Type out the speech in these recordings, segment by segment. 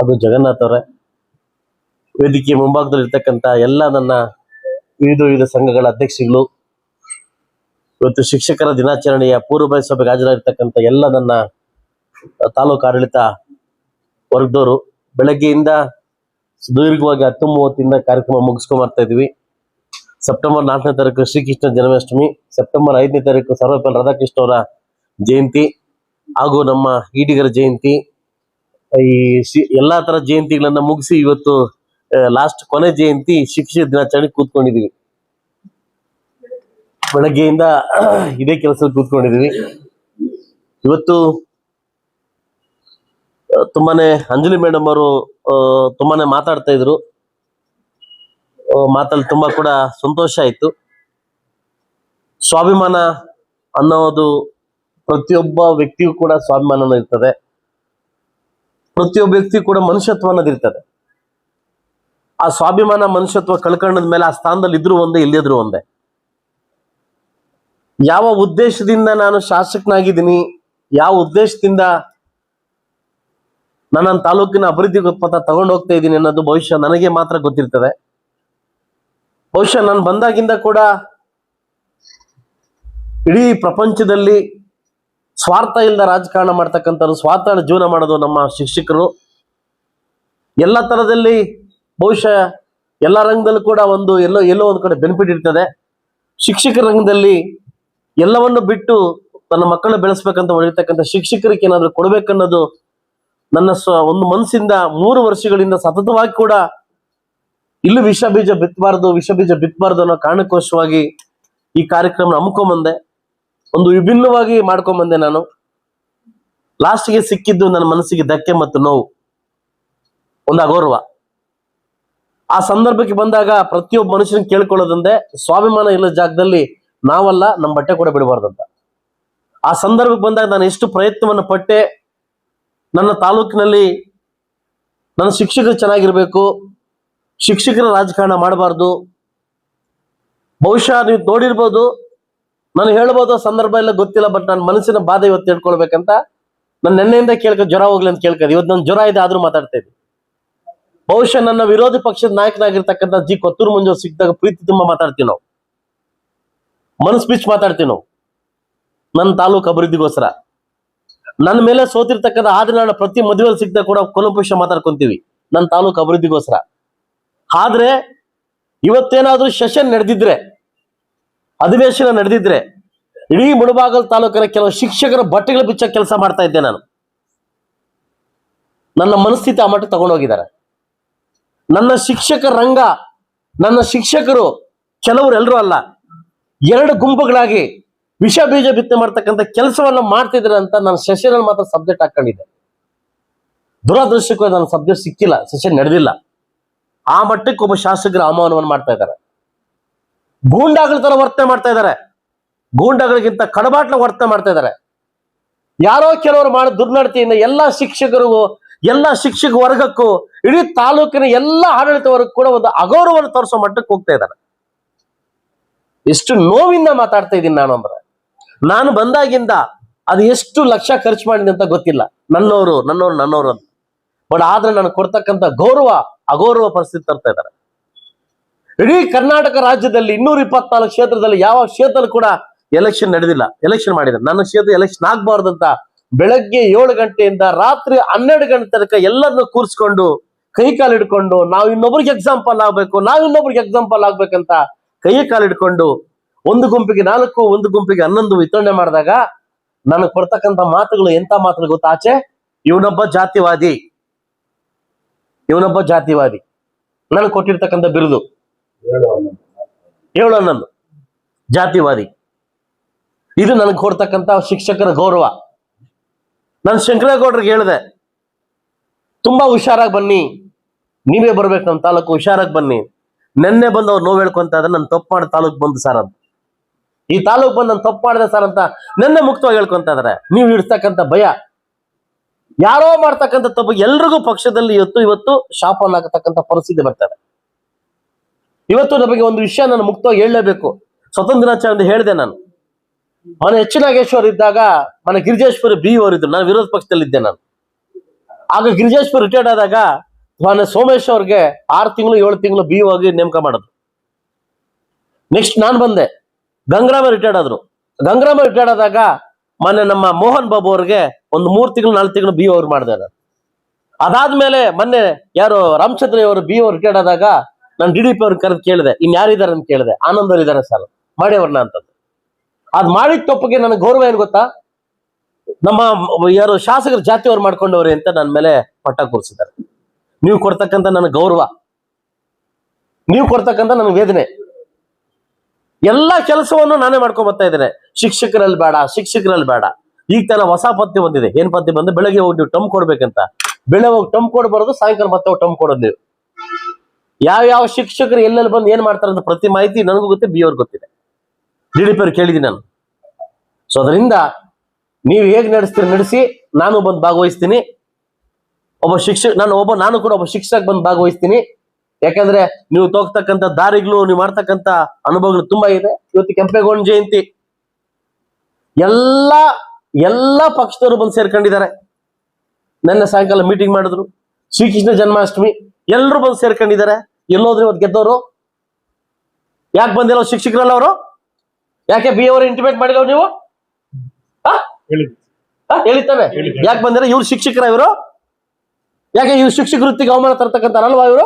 ಹಾಗೂ ಜಗನ್ನಾಥ್ ಅವರೇ, ವೇದಿಕೆ ಮುಂಭಾಗದಲ್ಲಿರ್ತಕ್ಕಂಥ ಎಲ್ಲ ನನ್ನ ವಿವಿಧ ಸಂಘಗಳ ಅಧ್ಯಕ್ಷಗಳು, ಇವತ್ತು ಶಿಕ್ಷಕರ ದಿನಾಚರಣೆಯ ಪೂರ್ವಭಾವಿ ಸಭೆಗೆ ಹಾಜರಾಗಿರ್ತಕ್ಕಂಥ ಎಲ್ಲ ನನ್ನ ತಾಲೂಕು ಆಡಳಿತ ವರ್ಗದವರು, ಬೆಳಗ್ಗೆಯಿಂದ ಸುದೀರ್ಘವಾಗಿ 10:30 ಕಾರ್ಯಕ್ರಮ ಮುಗಿಸ್ಕೊಂಡ್ ಬರ್ತಾ ಇದ್ವಿ. ಸೆಪ್ಟೆಂಬರ್ 4ನೇ ತಾರೀಕು ಶ್ರೀಕೃಷ್ಣ ಜನ್ಮಾಷ್ಟಮಿ, ಸೆಪ್ಟೆಂಬರ್ 5ನೇ ತಾರೀಕು ಸರ್ವಪಲ್ಲಿ ರಾಧಾಕೃಷ್ಣ ಅವರ ಜಯಂತಿ ಹಾಗೂ ನಮ್ಮ ಈಡಿಗರ ಜಯಂತಿ, ಈ ಎಲ್ಲಾ ತರ ಜಯಂತಿಗಳನ್ನ ಮುಗಿಸಿ ಇವತ್ತು ಲಾಸ್ಟ್ ಕೊನೆ ಜಯಂತಿ ಶಿಕ್ಷಕ ದಿನಾಚರಣೆ ಕೂತ್ಕೊಂಡಿದೀವಿ. ಬೆಳಗ್ಗೆಯಿಂದ ಇದೇ ಕೆಲಸ ಕೂತ್ಕೊಂಡಿದೀವಿ. ಇವತ್ತು ತುಂಬಾನೇ ಅಂಜಲಿ ಮೇಡಮ್ ಅವರು ತುಂಬಾನೇ ಮಾತಾಡ್ತಾ ಇದ್ರು. ಮಾತಲ್ಲಿ ತುಂಬಾ ಕೂಡ ಸಂತೋಷ ಆಯ್ತು. ಸ್ವಾಭಿಮಾನ ಅನ್ನೋದು ಪ್ರತಿಯೊಬ್ಬ ವ್ಯಕ್ತಿಗೂ ಕೂಡ ಸ್ವಾಭಿಮಾನ ಇರ್ತದೆ. ಪ್ರತಿಯೊಬ್ಬ ವ್ಯಕ್ತಿ ಕೂಡ ಮನುಷ್ಯತ್ವ ಅನ್ನೋದಿರ್ತದೆ. ಆ ಸ್ವಾಭಿಮಾನ ಮನುಷ್ಯತ್ವ ಕಳ್ಕೊಂಡ ಮೇಲೆ ಆ ಸ್ಥಾನದಲ್ಲಿ ಇದ್ರು ಒಂದೇ, ಇಲ್ಲದಿದ್ರು ಒಂದೇ. ಯಾವ ಉದ್ದೇಶದಿಂದ ನಾನು ಶಾಸಕನಾಗಿದ್ದೀನಿ, ಯಾವ ಉದ್ದೇಶದಿಂದ ನನ್ನ ತಾಲೂಕಿನ ಅಭಿವೃದ್ಧಿ ಪಥ ತಗೊಂಡು ಹೋಗ್ತಾ ಇದ್ದೀನಿ ಅನ್ನೋದು ಬಹುಶಃ ನನಗೆ ಮಾತ್ರ ಗೊತ್ತಿರ್ತದೆ. ಬಹುಶಃ ನಾನು ಬಂದಾಗಿಂದ ಕೂಡ ಇಡೀ ಪ್ರಪಂಚದಲ್ಲಿ ಸ್ವಾರ್ಥ ಇಲ್ಲದ ರಾಜಕಾರಣ ಮಾಡ್ತಕ್ಕಂಥವ್ರು, ಸ್ವಾರ್ಥ ಜೀವನ ಮಾಡೋದು ನಮ್ಮ ಶಿಕ್ಷಕರು. ಎಲ್ಲ ತರದಲ್ಲಿ ಬಹುಶಃ ಎಲ್ಲ ರಂಗದಲ್ಲೂ ಕೂಡ ಎಲ್ಲೋ ಒಂದು ಕಡೆ ಬೆನಿಫಿಟ್ ಇರ್ತದೆ. ಶಿಕ್ಷಕರ ರಂಗದಲ್ಲಿ ಎಲ್ಲವನ್ನು ಬಿಟ್ಟು ತನ್ನ ಮಕ್ಕಳನ್ನ ಬೆಳೆಸ್ಬೇಕಂತ ಹೊಡಿರ್ತಕ್ಕಂಥ ಶಿಕ್ಷಕರಿಗೆ ಏನಾದ್ರು ಕೊಡ್ಬೇಕನ್ನೋದು ನನ್ನ ಒಂದು ಮನಸ್ಸಿಂದ 3 ವರ್ಷಗಳಿಂದ ಸತತವಾಗಿ ಕೂಡ ಇಲ್ಲೂ ವಿಷ ಬೀಜ ಬಿತ್ತಬಾರ್ದು ಅನ್ನೋ ಕಾರಣಕ್ಕೋಸ್ಕರವಾಗಿ ಈ ಕಾರ್ಯಕ್ರಮ ಹಮ್ಮಿಕೊಂಬಂದೆ. ಒಂದು ವಿಭಿನ್ನವಾಗಿ ಮಾಡ್ಕೊಂಬಂದೆ. ನಾನು ಲಾಸ್ಟ್ಗೆ ಸಿಕ್ಕಿದ್ದು ನನ್ನ ಮನಸ್ಸಿಗೆ ಧಕ್ಕೆ ಮತ್ತು ನೋವು, ಒಂದು ಅಗೌರವ. ಆ ಸಂದರ್ಭಕ್ಕೆ ಬಂದಾಗ ಪ್ರತಿಯೊಬ್ಬ ಮನುಷ್ಯನ ಕೇಳ್ಕೊಳ್ಳೋದಂದೆ, ಸ್ವಾಭಿಮಾನ ಇಲ್ಲ ಜಾಗದಲ್ಲಿ ನಾವಲ್ಲ, ನಮ್ಮ ಬಟ್ಟೆ ಕೂಡ ಬಿಡಬಾರ್ದಂತ. ಆ ಸಂದರ್ಭಕ್ಕೆ ಬಂದಾಗ ನಾನು ಎಷ್ಟು ಪ್ರಯತ್ನವನ್ನು ಪಟ್ಟೆ. ನನ್ನ ತಾಲೂಕಿನಲ್ಲಿ ನನ್ನ ಶಿಕ್ಷಕರು ಚೆನ್ನಾಗಿರ್ಬೇಕು, ಶಿಕ್ಷಕರ ರಾಜಕಾರಣ ಮಾಡಬಾರ್ದು. ಬಹುಶಃ ನೀವು ನೋಡಿರ್ಬೋದು, ನಾನು ಹೇಳ್ಬೋದು, ಸಂದರ್ಭ ಎಲ್ಲ ಗೊತ್ತಿಲ್ಲ, ಬಟ್ ನನ್ನ ಮನಸ್ಸಿನ ಬಾಧೆ ಇವತ್ತು ಹೇಳ್ಕೊಳ್ಬೇಕಂತ ನಾನು ನೆನ್ನೆಯಿಂದ ಜ್ವರ ಹೋಗ್ಲಿ ಅಂತ ಕೇಳ್ಕೊಂಡು ಇವತ್ತು ನನ್ನ ಜ್ವರ ಇದೆ ಆದ್ರೂ ಮಾತಾಡ್ತಾ ಇದ್ದೀನಿ. ಬಹುಶಃ ನನ್ನ ವಿರೋಧಿ ಪಕ್ಷದ ನಾಯಕನಾಗಿರ್ತಕ್ಕಂಥ ಜಿ ಕೊತ್ತೂರು ಮಂಜು ಸಿಕ್ಕಿದಾಗ ಪ್ರೀತಿ ತುಂಬಾ ಮಾತಾಡ್ತೀವಿ ನಾವು, ಮನಸ್ ಬಿಚ್ಚಿ ಮಾತಾಡ್ತೀವಿ ನಾವು. ನನ್ನ ತಾಲೂಕು ಅಭಿವೃದ್ಧಿಗೋಸ್ಕರ ನನ್ನ ಮೇಲೆ ಸೋತಿರ್ತಕ್ಕಂಥ ಆದ್ರೆ ಪ್ರತಿ ಮದುವೆಯಲ್ಲಿ ಸಿಕ್ಕಿದಾಗ ಕೂಡ ಕೊಲಂಪುಷ ಮಾತಾಡ್ಕೊಂತೀವಿ ನನ್ನ ತಾಲೂಕು ಅಭಿವೃದ್ಧಿಗೋಸ್ಕರ. ಆದ್ರೆ ಇವತ್ತೇನಾದ್ರೂ ಸೆಷನ್ ನಡೆದಿದ್ರೆ, ಅಧಿವೇಶನ ನಡೆದಿದ್ರೆ, ಇಡೀ ಮುಳಬಾಗಲ್ ತಾಲೂಕಿನ ಕೆಲವು ಶಿಕ್ಷಕರ ಬಟ್ಟೆಗಳ ಬಿಚ್ಚ ಕೆಲಸ ಮಾಡ್ತಾ ಇದ್ದೆ ನಾನು. ನನ್ನ ಮನಸ್ಥಿತಿ ಆ ಮಟ್ಟ ತಗೊಂಡೋಗಿದ್ದಾರೆ. ನನ್ನ ಶಿಕ್ಷಕ ರಂಗ, ನನ್ನ ಶಿಕ್ಷಕರು ಕೆಲವರು ಎಲ್ಲರೂ ಅಲ್ಲ, 2 ಗುಂಪುಗಳಾಗಿ ವಿಷ ಬೀಜ ಬಿತ್ತನೆ ಮಾಡ್ತಕ್ಕಂಥ ಕೆಲಸವನ್ನ ಮಾಡ್ತಿದ್ರೆ ಅಂತ ನಾನು ಸೆಷನ್ ಅಲ್ಲಿ ಮಾತ್ರ ಸಬ್ಜೆಕ್ಟ್ ಹಾಕೊಂಡಿದ್ದೆ. ದುರಾದೃಷ್ಟಕ್ಕೂ ನನ್ನ ಸಬ್ಜೆಕ್ಟ್ ಸಿಕ್ಕಿಲ್ಲ, ಸೆಷನ್ ನಡೆದಿಲ್ಲ. ಆ ಮಟ್ಟಕ್ಕೆ ಒಬ್ಬ ಶಾಸಕರ ಅವಮಾನವನ್ನು ಮಾಡ್ತಾ ಇದ್ದಾರೆ. ಗೂಂಡಾಗಳ ತರ ವರ್ತನೆ ಮಾಡ್ತಾ ಇದ್ದಾರೆ. ಗೂಂಡಾಗಳಿಗಿಂತ ಕಡಬಾಟ್ಲ ವರ್ತನೆ ಮಾಡ್ತಾ ಇದ್ದಾರೆ. ಯಾರೋ ಕೆಲವರು ಮಾಡೋ ದುರ್ನಡತೆಯಿಂದ ಎಲ್ಲಾ ಶಿಕ್ಷಕರಿಗೂ, ಎಲ್ಲಾ ಶಿಕ್ಷಕ ವರ್ಗಕ್ಕೂ, ಇಡೀ ತಾಲೂಕಿನ ಎಲ್ಲಾ ಆಡಳಿತ ವರ್ಗ ಕೂಡ ಒಂದು ಅಗೌರವವನ್ನು ತೋರಿಸೋ ಮಟ್ಟಕ್ಕೆ ಹೋಗ್ತಾ ಇದ್ದಾರೆ. ಎಷ್ಟು ನೋವಿಂದ ಮಾತಾಡ್ತಾ ಇದ್ದೀನಿ ನಾನು ಅಂದ್ರೆ, ನಾನು ಬಂದಾಗಿಂದ ಅದು ಎಷ್ಟು ಲಕ್ಷ ಖರ್ಚು ಮಾಡಿದೆ ಅಂತ ಗೊತ್ತಿಲ್ಲ. ನನ್ನವರು ಅಂತ. ಬಟ್ ಆದ್ರೆ ನಾನು ಕೊಡ್ತಕ್ಕಂಥ ಅಗೌರವ ಪರಿಸ್ಥಿತಿ ತರ್ತಾ ಇದ್ದಾರೆ. ಇಡೀ ಕರ್ನಾಟಕ ರಾಜ್ಯದಲ್ಲಿ 224 ಕ್ಷೇತ್ರದಲ್ಲಿ ಯಾವ ಕ್ಷೇತ್ರದಲ್ಲಿ ಕೂಡ ಎಲೆಕ್ಷನ್ ನಡೆದಿಲ್ಲ. ಎಲೆಕ್ಷನ್ ಮಾಡಿದ್ದಾರೆ. ನನ್ನ ಕ್ಷೇತ್ರ ಎಲೆಕ್ಷನ್ ಆಗ್ಬಾರ್ದು ಅಂತ ಬೆಳಗ್ಗೆ 7 ಗಂಟೆಯಿಂದ ರಾತ್ರಿ 12 ಗಂಟೆ ತನಕ ಎಲ್ಲರನ್ನು ಕೂರಿಸ್ಕೊಂಡು ಕೈ ಕಾಲು ಹಿಡ್ಕೊಂಡು ನಾವು ಇನ್ನೊಬ್ರಿಗೆ ಎಕ್ಸಾಂಪಲ್ ಆಗ್ಬೇಕಂತ ಕೈ ಕಾಲು ಹಿಡ್ಕೊಂಡು ಒಂದು ಗುಂಪಿಗೆ 4, ಒಂದು ಗುಂಪಿಗೆ 11 ವಿತರಣೆ ಮಾಡಿದಾಗ ನನಗೆ ಕೊಡ್ತಕ್ಕಂಥ ಮಾತುಗಳು ಎಂತ ಮಾತುಗಳು ಗೊತ್ತಾ? ಆಚೆ ಇವನೊಬ್ಬ ಜಾತಿವಾದಿ ನನಗೆ ಕೊಟ್ಟಿರ್ತಕ್ಕಂಥ ಬಿರುದು 7-11 ಜಾತಿವಾದಿ. ಇದು ನನಗೆ ಕೊಡ್ತಕ್ಕಂಥ ಶಿಕ್ಷಕರ ಗೌರವ. ನಾನು ಶಂಕರೇಗೌಡರಿಗೆ ಹೇಳಿದೆ, ತುಂಬಾ ಹುಷಾರಾಗಿ ಬನ್ನಿ, ನೀವೇ ಬರ್ಬೇಕು ನಮ್ಮ ತಾಲೂಕು, ಹುಷಾರಾಗಿ ಬನ್ನಿ. ನೆನ್ನೆ ಬಂದು ಅವ್ರು ನೋವು ಹೇಳ್ಕೊಂತ ಇದ್ರೆ ನಾನು ತಪ್ಪು ಮಾಡಿ ತಾಲೂಕ್ ಬಂದು ಸರ್ ಅಂತ, ಈ ತಾಲೂಕ್ ಬಂದು ನಾನು ತಪ್ಪು ಮಾಡಿದೆ ಸರ್ ಅಂತ ನೆನ್ನೆ ಮುಕ್ತವಾಗಿ ಹೇಳ್ಕೊಂತ ಇದಾರೆ. ನೀವು ಇಡ್ತಕ್ಕಂಥ ಭಯ, ಯಾರೋ ಮಾಡ್ತಕ್ಕಂಥ ತಪ್ಪು ಎಲ್ರಿಗೂ ಪಕ್ಷದಲ್ಲಿ ಇವತ್ತು ಶಾಪವನ್ನು ಹಾಕತಕ್ಕಂಥ ಪರಿಸ್ಥಿತಿ ಬರ್ತಾರೆ. ಇವತ್ತು ನಮಗೆ ಒಂದು ವಿಷಯ ನಾನು ಮುಕ್ತವಾಗಿ ಹೇಳಲೇಬೇಕು. ಸ್ವತಂತ್ರ ದಿನಾಚರಣೆ ಹೇಳಿದೆ ನಾನು. ಮನೆ ಎಚ್ ನಾಗೇಶ್ವರ್ ಇದ್ದಾಗ, ಮನೆ ಗಿರಿಜೇಶ್ವರಿ ಬಿ ಅವರಿದ್ರು, ನಾನು ವಿರೋಧ ಪಕ್ಷದಲ್ಲಿದ್ದೆ. ನಾನು ಆಗ ಗಿರಿಜೇಶ್ವರ್ ರಿಟೈರ್ಡ್ ಆದಾಗ ಸೋಮೇಶ್ ಅವ್ರಿಗೆ 6 ತಿಂಗಳು 7 ತಿಂಗಳು ಬಿ ಹೋಗಿ ನೇಮಕ ಮಾಡೋದು. ನೆಕ್ಸ್ಟ್ ನಾನು ಬಂದೆ, ಗಂಗರಾಮ ರಿಟೈರ್ಡ್ ಆದ್ರು. ಗಂಗರಾಮ ರಿಟೈರ್ಡ್ ಆದಾಗ ಮೊನ್ನೆ ನಮ್ಮ ಮೋಹನ್ ಬಾಬು ಅವ್ರಿಗೆ ಒಂದು 3 ತಿಂಗಳು 4 ತಿಂಗಳು ಬಿ ಅವ್ರು ಮಾಡಿದೆ ನಾನು. ಅದಾದ್ಮೇಲೆ ಮೊನ್ನೆ ಯಾರು ರಾಮಚಂದ್ರ ಅವರು ಬಿ ಅವ್ರು ರಿಟೈರ್ಡ್ ಆದಾಗ ನಾನು DDP ಅವ್ರನ್ನ ಕರೆದು ಕೇಳಿದೆ, ಯಾರಿದ್ದಾರೆ ಅಂತ ಕೇಳಿದೆ. ಆನಂದ್ ಅವ್ರು ಇದ್ದಾರೆ ಸರ್, ಮಾಡಿ ಅವ್ರನ್ನ ಅಂತಂದು. ಅದ್ ಮಾಡಿದ ತಪ್ಪಿಗೆ ನನಗೆ ಗೌರವ ಏನ್ ಗೊತ್ತಾ, ನಮ್ಮ ಯಾರು ಶಾಸಕರ ಜಾತಿಯವ್ರು ಮಾಡ್ಕೊಂಡವ್ರೆ ಅಂತ ನನ್ನ ಮೇಲೆ ಪಟ್ಟ ಕೂರಿಸಿದ್ದಾರೆ. ನೀವು ಕೊಡ್ತಕ್ಕಂಥ ನನಗೆ ಗೌರವ, ನೀವು ಕೊಡ್ತಕ್ಕಂಥ ನನಗೆ ವೇದನೆ, ಎಲ್ಲ ಕೆಲಸವನ್ನು ನಾನೇ ಮಾಡ್ಕೊಂಡ್ ಬರ್ತಾ ಇದ್ದೇನೆ. ಶಿಕ್ಷಕರಲ್ಲಿ ಬೇಡ. ಈಗ ತನ ಹೊಸ ಪದ್ಯ ಬಂದಿದೆ. ಏನ್ ಪದ್ಯ ಬಂದ್ರೆ, ಬೆಳಗ್ಗೆ ಹೋಗಿ ನೀವು ಟಮ್ ಕೊಡ್ಬೇಕಂತ, ಬೆಳೆ ಹೋಗಿ ಟಮ್ ಕೊಡ್ ಬರೋದು, ಸಾಯಂಕಾಲ ಮತ್ತೆ ಹೋಗಿ ಟಮ್ ಕೊಡೋದು. ನೀವು ಯಾವ ಶಿಕ್ಷಕರು ಎಲ್ಲೆಲ್ಲಿ ಬಂದು ಏನ್ ಮಾಡ್ತಾರೆ ಅಂತ ಪ್ರತಿ ಮಾಹಿತಿ ನನಗೂ ಗೊತ್ತಿದೆ, ಬಿ ಅವ್ರಿಗೆ ಗೊತ್ತಿದೆ, DDP ಅವ್ರು ಕೇಳಿದ್ದೀನಿ ನಾನು. ಸೊ ಅದರಿಂದ ನೀವು ಹೇಗೆ ನಡೆಸ್ತೀರಿ ನಡೆಸಿ, ನಾನು ಬಂದು ಭಾಗವಹಿಸ್ತೀನಿ. ನಾನು ಕೂಡ ಒಬ್ಬ ಶಿಕ್ಷಕ ಬಂದು ಭಾಗವಹಿಸ್ತೀನಿ. ಯಾಕಂದ್ರೆ ನೀವು ಹೋಗ್ತಕ್ಕಂಥ ದಾರಿಗಳು, ನೀವು ಮಾಡ್ತಕ್ಕಂಥ ಅನುಭವಗಳು ತುಂಬಾ ಇದೆ. ಇವತ್ತು ಕೆಂಪೇಗೌಡ ಜಯಂತಿ ಎಲ್ಲ ಪಕ್ಷದವರು ಬಂದು ಸೇರ್ಕೊಂಡಿದ್ದಾರೆ. ನನ್ನ ಸಾಯಂಕಾಲ ಮೀಟಿಂಗ್ ಮಾಡಿದ್ರು. ಶ್ರೀಕೃಷ್ಣ ಜನ್ಮಾಷ್ಟಮಿ ಎಲ್ಲರೂ ಬಂದು ಸೇರ್ಕೊಂಡಿದ್ದಾರೆ. ಎಲ್ಲೋದ್ರು ಇವತ್ತು ಗೆದ್ದವರು? ಯಾಕೆ ಬಂದಿಲ್ಲ ಶಿಕ್ಷಕರಲ್ಲ ಅವರು? ಯಾಕೆ ಬಿ ಅವರು ಇಂಟಿಮೇಟ್ ಮಾಡಿಲ್ಲ ನೀವು? ಹೇಳಿತಾನೆ ಯಾಕೆ ಬಂದಿರ? ಇವ್ರು ಶಿಕ್ಷಕರ ಇವರು? ಯಾಕೆ ಇವ್ರು ಶಿಕ್ಷಕ ವೃತ್ತಿಗೆ ಅವಮಾನ ತರ್ತಕ್ಕಂಥಾರಲ್ವಾ ಇವರು?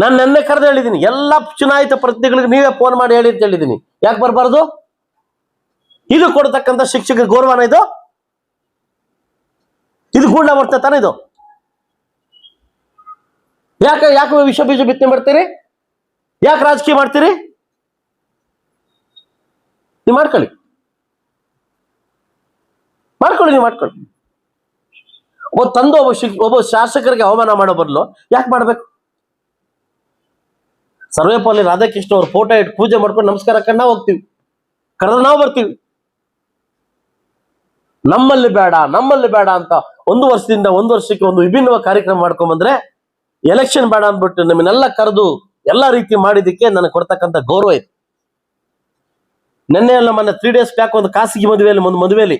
ನಾನು ನೆನ್ನೆ ಕರೆದು ಹೇಳಿದ್ದೀನಿ, ಎಲ್ಲ ಚುನಾಯಿತ ಪ್ರತಿನಿಧಿಗಳಿಗೆ ನೀವೇ ಫೋನ್ ಮಾಡಿ ಹೇಳಿ ಅಂತ ಹೇಳಿದ್ದೀನಿ. ಯಾಕೆ ಬರಬಾರ್ದು? ಇದು ಕೊಡ್ತಕ್ಕಂಥ ಶಿಕ್ಷಕರ ಗೌರವನ ಇದು? ಇದು ಗೂಂಡ ಬರ್ತದೆ ತಾನೆ ಇದು? ಯಾಕೆ ವಿಷ ಬೀಜ ಬಿತ್ತನೆ ಮಾಡ್ತೀರಿ? ಯಾಕೆ ರಾಜಕೀಯ ಮಾಡ್ತೀರಿ? ನೀವು ಮಾಡ್ಕೊಳ್ಳಿ. ಒಬ್ಬ ಶಾಸಕರಿಗೆ ಅವಮಾನ ಮಾಡೋ ಬದಲು ಯಾಕೆ ಮಾಡ್ಬೇಕು? ಸರ್ವೇಪಲ್ಲಿ ರಾಧಾಕೃಷ್ಣ ಅವ್ರ ಫೋಟೋ ಇಟ್ಟು ಪೂಜೆ ಮಾಡ್ಕೊಂಡು ನಮಸ್ಕಾರ ಕಂಡು ನಾವು ಹೋಗ್ತೀವಿ, ಕರೆದ್ರೆ ನಾವು ಬರ್ತೀವಿ. ನಮ್ಮಲ್ಲಿ ಬೇಡ ಅಂತ ಒಂದು ವರ್ಷಕ್ಕೆ ಒಂದು ವಿಭಿನ್ನವಾದ ಕಾರ್ಯಕ್ರಮ ಮಾಡ್ಕೊಂಡ್ ಬಂದ್ರೆ, ಎಲೆಕ್ಷನ್ ಬೇಡ ಅಂದ್ಬಿಟ್ಟು ನಮ್ಮನ್ನೆಲ್ಲ ಕರೆದು ಎಲ್ಲ ರೀತಿ ಮಾಡಿದಕ್ಕೆ ನನಗೆ ಕೊಡ್ತಕ್ಕಂಥ ಗೌರವ ಇದೆ. ಮೊನ್ನೆ 3 days ಬ್ಯಾಕ್ ಒಂದು ಖಾಸಗಿ ಮದುವೆಯಲ್ಲಿ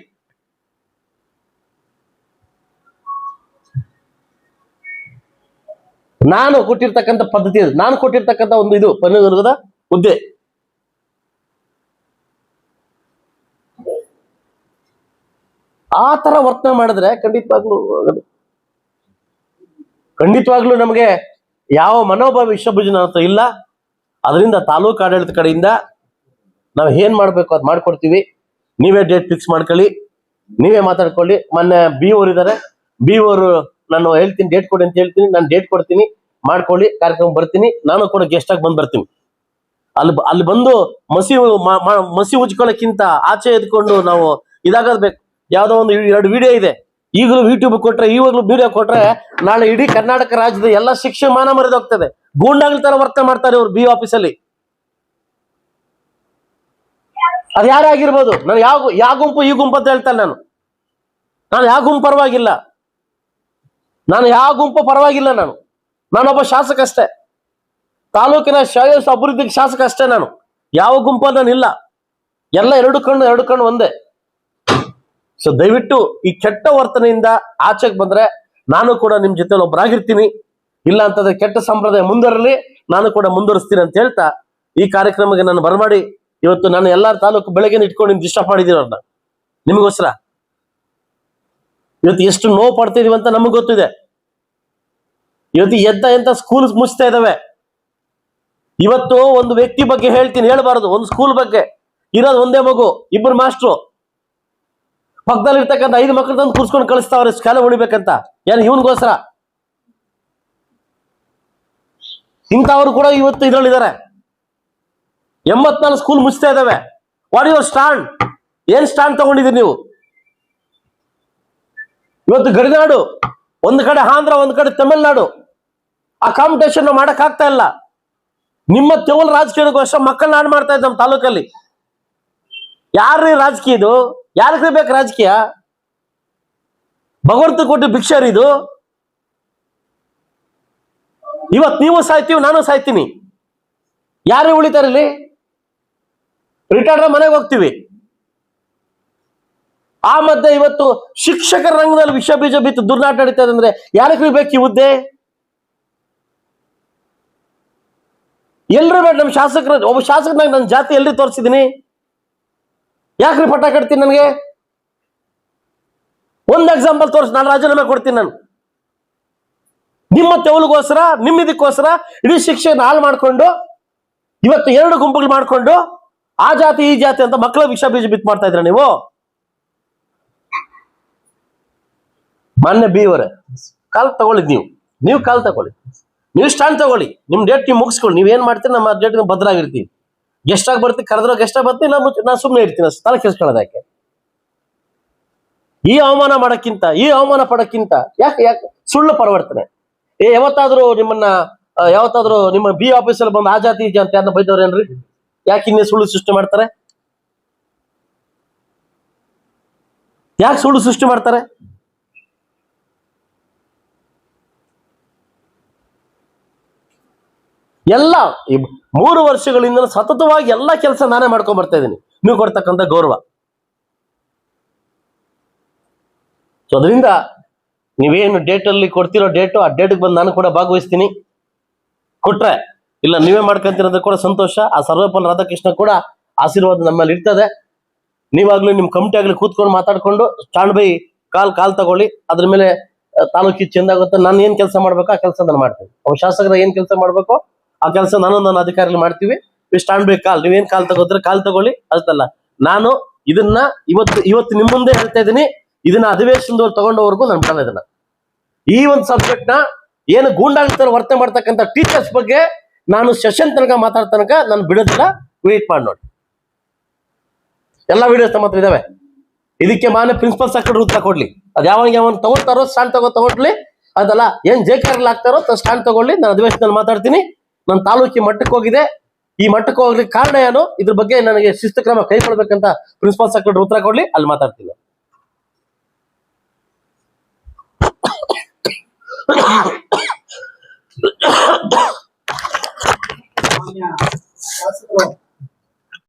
ನಾನು ಕೊಟ್ಟಿರ್ತಕ್ಕಂಥ ಪದ್ಧತಿ, ನಾನು ಕೊಟ್ಟಿರ್ತಕ್ಕಂಥ ಒಂದು ಇದು ಪನ್ನಗದ ಹುದ್ದೆ. ಆ ತರ ವರ್ತನೆ ಮಾಡಿದ್ರೆ ಖಂಡಿತವಾಗ್ಲೂ ನಮಗೆ ಯಾವ ಮನೋಭಾವ ವಿಷಭುಜನ ಅಂತ ಇಲ್ಲ. ಅದರಿಂದ ತಾಲೂಕು ಆಡಳಿತ ಕಡೆಯಿಂದ ನಾವು ಏನ್ ಮಾಡ್ಬೇಕು ಅದು ಮಾಡ್ಕೊಡ್ತೀವಿ. ನೀವೇ ಡೇಟ್ ಫಿಕ್ಸ್ ಮಾಡ್ಕೊಳ್ಳಿ, ನೀವೇ ಮಾತಾಡ್ಕೊಳ್ಳಿ. ಮೊನ್ನೆ ಬಿ ಅವರು ಇದ್ದಾರೆ, ಬಿ ಅವರು ನಾನು ಹೇಳ್ತೀನಿ ಡೇಟ್ ಕೊಡಿ ಅಂತ ಹೇಳ್ತೀನಿ, ನಾನು ಡೇಟ್ ಕೊಡ್ತೀನಿ, ಮಾಡ್ಕೊಳ್ಳಿ, ಕಾರ್ಯಕ್ರಮ ಬರ್ತೀನಿ. ನಾನು ಕೂಡ ಗೆಸ್ಟ್ ಆಗಿ ಬರ್ತೀನಿ. ಅಲ್ಲಿ ಬಂದು ಮಸಿ ಉಜ್ಕೊಳ್ಳೋಕ್ಕಿಂತ ಆಚೆ ಎದ್ಕೊಂಡು ನಾವು ಇದಾಗಬೇಕು. ಯಾವ್ದೋ ಒಂದು 2 ವಿಡಿಯೋ ಇದೆ, ಈಗಲೂ ಯೂಟ್ಯೂಬ್ ಕೊಟ್ರೆ, ಇವಾಗಲೂ ವಿಡಿಯೋ ಕೊಟ್ರೆ ನಾಳೆ ಇಡೀ ಕರ್ನಾಟಕ ರಾಜ್ಯದ ಎಲ್ಲ ಶಿಕ್ಷೆ ಮಾನ ಮರೆದೋಗ್ತದೆ. ಗೂಂಡಾಗಳ ತರ ವರ್ತನೆ ಮಾಡ್ತಾರೆ ಇವ್ರು ಬಿ ಆಫೀಸಲ್ಲಿ. ಅದು ಯಾರೇ ಆಗಿರ್ಬೋದು. ನಾನು ಯಾವ ಗುಂಪು ಈ ಗುಂಪು ಅಂತ ಹೇಳ್ತಾನೆ. ನಾನು ಯಾವ ಗುಂಪು ಪರವಾಗಿಲ್ಲ, ನಾನೊಬ್ಬ ಶಾಸಕ ಅಷ್ಟೇ, ತಾಲೂಕಿನ ಅಭಿವೃದ್ಧಿಗೆ ಶಾಸಕ ಅಷ್ಟೇ. ನಾನು ಯಾವ ಗುಂಪ ನಾನು ಇಲ್ಲ, ಎಲ್ಲ ಎರಡು ಕಣ್ಣು ಒಂದೇ. ಸೊ ದಯವಿಟ್ಟು ಈ ಕೆಟ್ಟ ವರ್ತನೆಯಿಂದ ಆಚೆಗೆ ಬಂದ್ರೆ ನಾನು ಕೂಡ ನಿಮ್ ಜೊತೆ ಒಬ್ಬರಾಗಿರ್ತೀನಿ. ಇಲ್ಲ ಅಂತಂದ್ರೆ ಕೆಟ್ಟ ಸಂಪ್ರದಾಯ ಮುಂದುವರಲಿ, ನಾನು ಕೂಡ ಮುಂದುವರಿಸ್ತೀನಿ ಅಂತ ಹೇಳ್ತಾ ಈ ಕಾರ್ಯಕ್ರಮಕ್ಕೆ ನಾನು ಬರಮಾಡಿ ಇವತ್ತು ನಾನು ಎಲ್ಲಾರ ತಾಲೂಕು ಬೆಳಗ್ಗೆ ಇಟ್ಕೊಂಡು ನಿಮ್ಗೆ ಡಿಸ್ಟರ್ಬ್ ಮಾಡಿದೀನಿ ಅವ್ರನ್ನ ನಿಮಗೋಸ್ಕರ. ಇವತ್ತು ಎಷ್ಟು ನೋವು ಪಡ್ತಿದೀವಿ ಅಂತ ನಮಗ್ ಗೊತ್ತಿದೆ. ಇವತ್ತು ಎಂತ ಸ್ಕೂಲ್ ಮುಚ್ತಾ ಇದಾವೆ. ಇವತ್ತು ಒಂದು ವ್ಯಕ್ತಿ ಬಗ್ಗೆ ಹೇಳ್ಬಾರದು, ಒಂದು ಸ್ಕೂಲ್ ಬಗ್ಗೆ ಇರೋದು ಒಂದೇ ಮಗು, 2 ಮಾಸ್ಟ್ರು, ಪಕ್ಕದಲ್ಲಿ ಇರ್ತಕ್ಕಂಥ 5 ಮಕ್ಕಳು ತಂದು ಕೂರ್ಸ್ಕೊಂಡು ಕಳಿಸ್ತಾವ್ರೆ ಶಾಲೆ ಉಳಿಬೇಕಂತ. ಏನು ಇವನ್ಗೋಸ್ಕರ? ಇಂಥವ್ರು ಕೂಡ ಇವತ್ತು ಇದ್ರಲ್ಲಿದ್ದಾರೆ. 84 ಸ್ಕೂಲ್ ಮುಚ್ತಾ ಇದಾವೆ. What your stand? ಏನ್ ಸ್ಟ್ಯಾಂಡ್ ತಗೊಂಡಿದ್ದೀರಿ ನೀವು? ಇವತ್ತು ಗಡಿನಾಡು, ಒಂದು ಕಡೆ ಆಂಧ್ರ, ಒಂದು ಕಡೆ ತಮಿಳ್ನಾಡು. ಆ ಕಾಂಪಿಟೇಷನ್ ಮಾಡಕ್ ಆಗ್ತಾ ಇಲ್ಲ. ನಿಮ್ಮ ಕೇವಲ ರಾಜಕೀಯಕ್ಕೋಸ್ಕರ ಮಕ್ಕಳನ್ನ ಹಾಳು ಮಾಡ್ತಾ ಇದ್ದ ನಮ್ಮ ತಾಲೂಕಲ್ಲಿ. ಯಾರ್ರೀ ರಾಜಕೀಯ ಇದು? ಯಾರಿಗೆ ಬೇಕು ರಾಜಕೀಯ? ಭಗವಂತ ಕೊಟ್ಟು ಭಿಕ್ಷಾರಿ ಇದು. ಇವತ್ತು ನೀವು ಸಾಯ್ತೀವಿ, ನಾನು ಸಾಯ್ತೀನಿ. ಯಾರೇ ಉಳಿತಾರಲ್ಲಿ? ರಿಟೈರ್ಡ್ ಮನೆಗೆ ಹೋಗ್ತೀವಿ. ಆ ಮಧ್ಯೆ ಇವತ್ತು ಶಿಕ್ಷಕರ ರಂಗದಲ್ಲಿ ವಿಷ ಬೀಜ ಬಿತ್ತು ದುರ್ನಾಟ ನಡೀತಾ ಇದೆ ಅಂದ್ರೆ ಯಾರಿಗೆ ಬೇಕು ಈ ಹುದ್ದೆ? ಎಲ್ರು ಬೇಡ. ನಮ್ಮ ಶಾಸಕರ ಒಬ್ಬ ಶಾಸಕನಾಗ ನನ್ನ ಜಾತಿ ಎಲ್ರಿ ತೋರಿಸಿದೀನಿ? ಯಾಕ್ರಿ ಪಟ್ಟ ಕಟ್ತೀನಿ? ನನಗೆ ಒಂದ್ ಎಕ್ಸಾಂಪಲ್ ತೋರಿಸಿ, ನಾನು ರಾಜೀನಾಮೆ ಕೊಡ್ತೀನಿ. ನಾನು ನಿಮ್ಮ ತೆವಲಿಗೋಸ್ಕರ, ನಿಮ್ಮ ಇದಕ್ಕೋಸ್ಕರ ಇಡೀ ಶಿಕ್ಷೆನ ಹಾಳು ಮಾಡ್ಕೊಂಡು ಇವತ್ತು 2 ಗುಂಪುಗಳು ಮಾಡ್ಕೊಂಡು ಆ ಜಾತಿ ಈ ಜಾತಿ ಅಂತ ಮಕ್ಕಳ ವಿಷ ಬೀಜ ಬಿತ್ತು ಮಾಡ್ತಾ ಇದ್ರ ನೀವು. ಮಾನ್ಯ ಬಿ ಅವರೇ, ಕಾಲ್ ತಗೊಳ್ಳಿ. ನೀವು ಕಾಲ್ ತಗೊಳ್ಳಿ, ನೀವು ಸ್ಟ್ಯಾಂಡ್ ತಗೊಳ್ಳಿ, ನಿಮ್ ಡೇಟ್ ನೀವು ಮುಗಿಸ್ಕೊಳ್ಳಿ. ನೀವೇನ್ ಮಾಡ್ತೀರಿ ನಮ್ಮ ಡೇಟ್ ಭದ್ರಾಗಿರ್ತೀವಿ. ಗೆಸ್ಟ್ ಆಗಿ ಬರ್ತೀವಿ, ಕರೆದ್ರೆ ಗೆಸ್ಟ್ ಆಗಿ ಬರ್ತೀವಿ, ನಾ ಸುಮ್ಮನೆ ಇರ್ತೀನಿ. ತಲೆ ಕೆಡಿಸ್ಕೊಳ್ಳೋದು ಯಾಕೆ? ಈ ಅವಮಾನ ಮಾಡಕ್ಕಿಂತ, ಈ ಅವಮಾನ ಪಡಕ್ಕಿಂತ ಯಾಕೆ ಸುಳ್ಳು ಪರಿವರ್ತನೆ. ಯಾವತ್ತಾದ್ರೂ ನಿಮ್ಮ ಬಿ ಆಫೀಸಲ್ಲಿ ಬಂದು ಆ ಜಾತಿ ಈ ಜಾತಿ ಅಂತ ಬೈದವ್ರೇನ್ರಿ? ಯಾಕೆ ಇನ್ನೇ ಸುಳ್ಳು ಸೃಷ್ಟಿ ಮಾಡ್ತಾರೆ? ಯಾಕೆ ಸುಳ್ಳು ಸೃಷ್ಟಿ ಮಾಡ್ತಾರೆ? ಎಲ್ಲ 3 ವರ್ಷಗಳಿಂದ ಸತತವಾಗಿ ಎಲ್ಲ ಕೆಲಸ ನಾನೇ ಮಾಡ್ಕೊಂಡ್ ಬರ್ತಾ ಇದ್ದೀನಿ, ನೀವು ಕೊಡ್ತಕ್ಕಂಥ ಗೌರವ. ಸೊ ಅದರಿಂದ ನೀವೇನು ಡೇಟಲ್ಲಿ ಕೊಡ್ತಿರೋ ಡೇಟು, ಆ ಡೇಟ್ಗೆ ಬಂದು ನಾನು ಕೂಡ ಭಾಗವಹಿಸ್ತೀನಿ. ಕೊಟ್ರೆ ಇಲ್ಲ ನೀವೇ ಮಾಡ್ಕೊಂತಿರೋದು ಕೂಡ ಸಂತೋಷ. ಆ ಸರ್ವಪಲ್ಲಿ ರಾಧಾಕೃಷ್ಣ ಕೂಡ ಆಶೀರ್ವಾದ ನಮ್ಮಲ್ಲಿ ಇರ್ತದೆ. ನೀವಾಗ್ಲೂ ನಿಮ್ ಕಮಿಟಿ ಆಗ್ಲಿ ಕೂತ್ಕೊಂಡು ಮಾತಾಡ್ಕೊಂಡು ಸ್ಟ್ಯಾಂಡ್ ಬೈ ಕಾಲ್ ತಗೊಳ್ಳಿ. ಅದ್ರ ಮೇಲೆ ತಾಲೂಕಿಗೆ ಚೆಂದಾಗುತ್ತೆ. ನಾನು ಏನ್ ಕೆಲಸ ಮಾಡ್ಬೇಕು ಆ ಕೆಲಸ ನಾನು ಮಾಡ್ತೀನಿ. ಅವ್ ಶಾಸಕರ ಏನ್ ಕೆಲಸ ಮಾಡ್ಬೇಕು ಆ ಕೆಲಸ ನನ್ನ ಅಧಿಕಾರಿಗಳು ಮಾಡ್ತೀವಿ. ಸ್ಟ್ಯಾಂಡ್ ಬೈ ನೀವೇನ್ ಕಾಲ್ ತಗೋದ್ರೆ ಕಾಲ್ ತಗೊಳ್ಳಿ. ಅಷ್ಟಲ್ಲ, ನಾನು ಇದನ್ನ ಇವತ್ತು ನಿಮ್ ಮುಂದೆ ಹೇಳ್ತಾ ಇದ್ದೀನಿ. ಇದನ್ನ ಅಧಿವೇಶನದವ್ರು ತಗೊಂಡವರೆಗೂ ನಾನು ಬಿಡಲ್ಲ. ಇದನ್ನ ಈ ಒಂದು ಸಬ್ಜೆಕ್ಟ್ ನ ಏನು ಗೂಂಡಾಗಿರ್ತಾರೆ ವರ್ತನೆ ಮಾಡ್ತಕ್ಕಂಥ ಟೀಚರ್ಸ್ ಬಗ್ಗೆ ನಾನು ಸೆಷನ್ ತನಕ ಮಾತಾಡ್ತನಕ ನಾನು ಬಿಡೋದಿಲ್ಲ. ವೇಟ್ ಮಾಡಿ ನೋಡಿ, ಎಲ್ಲ ವಿಡಿಯೋಸ್ ನಮ್ಮ ಹತ್ರ ಇದಾವೆ. ಇದಕ್ಕೆ ಮಾನ್ಯ ಪ್ರಿನ್ಸಿಪಲ್ ಸೆಕ್ರೆಟರಿ ಉತ್ತರ ಕೊಡ್ಲಿ. ಅದು ಯಾವಾಗ ತಗೊಳ್ತಾರೋ ಸ್ಟ್ಯಾಂಡ್ ತಗೊಳ್ಳಿ. ಅದಲ್ಲ ಏನ್ ಜೇಕಾರ್ಲ್ ಆಗ್ತಾರೋ ಸ್ಟ್ಯಾಂಡ್ ತಗೊಳ್ಳಿ. ನಾನು ಅಧಿವೇಶನದಲ್ಲಿ ಮಾತಾಡ್ತೀನಿ. ನನ್ನ ತಾಲೂಕಿ ಮಟ್ಟಕ್ಕೆ ಹೋಗಿದೆ. ಈ ಮಟ್ಟಕ್ಕೆ ಹೋಗ್ಲಿಕ್ಕೆ ಕಾರಣ ಏನು, ಇದ್ರ ಬಗ್ಗೆ ನನಗೆ ಶಿಸ್ತು ಕ್ರಮ ಕೈಗೊಳ್ಬೇಕಂತ ಪ್ರಿನ್ಸಿಪಲ್ ಸೆಕ್ರೆಟರಿ ಉತ್ತರ ಕೊಡ್ಲಿ, ಅಲ್ಲಿ ಮಾತಾಡ್ತೀನಿ.